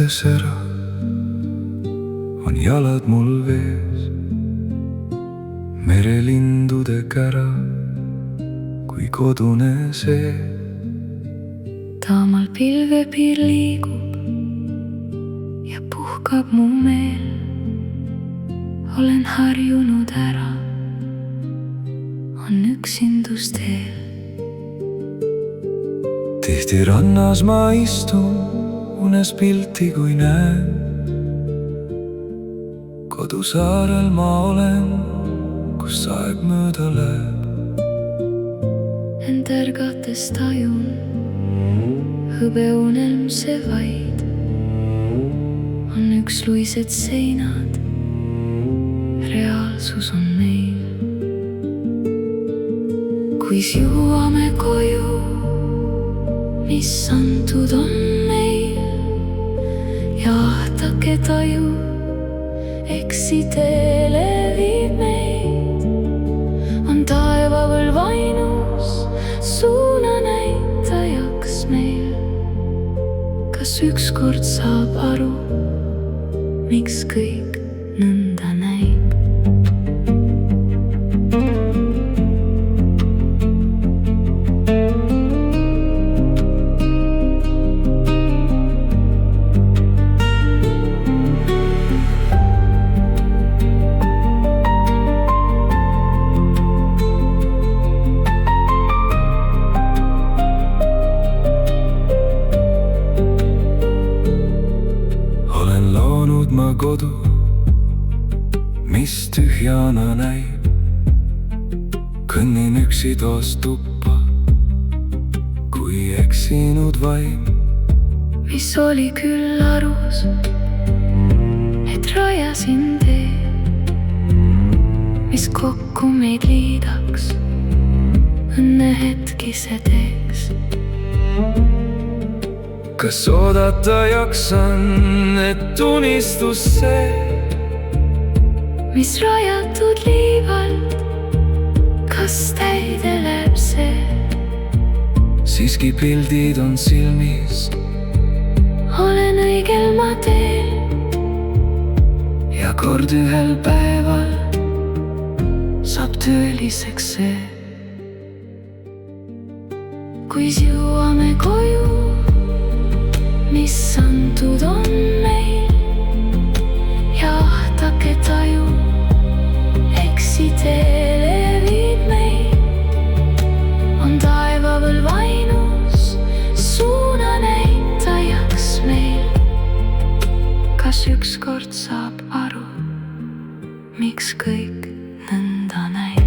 kätes ära, on jalad mul vees, merelindude kära, kui kodune see. Taamal pilvepiir liigub ja puhkab mu meel. Olen harjunud ära, on üksindus teel. Tihti rannas ma istun, unes pilti kui näen. Kodusaarel ma olen, kus aeg mööda läheb. End ärgates tajun, hõbeunelm see vaid. On üksluised seinad, reaalsus on meil. Kuis jõuame koju, mis antud on meil. Ja ahtake taju, eksiteele viib meid. On taevavõlv ainus suunanäitajaks meil. Kas ükskord saab aru, miks kõik nõnda näib? Ma kodu, mis tühjana näib. Kõnnin üksi toast tuppa, kui eksinud vaim. Mis oli küll arus, et rajasin tee, mis kokku meid liidaks, õnnehetki see teeks. Kas oodata jaksan, et unistus see, mis rajatud liivalt, kas täide läheb see? Siiski pildid on silmis, olen õigel ma teel. Ja kord ühel päeval saab tõeliseks see. Kuis jõuame koju, mis antud on meil. Ja ahtake taju, eksiteele viib meid. On taevavõlv ainus suunanäitajaks meil. Kas ükskord saab aru, miks kõik nõnda näib?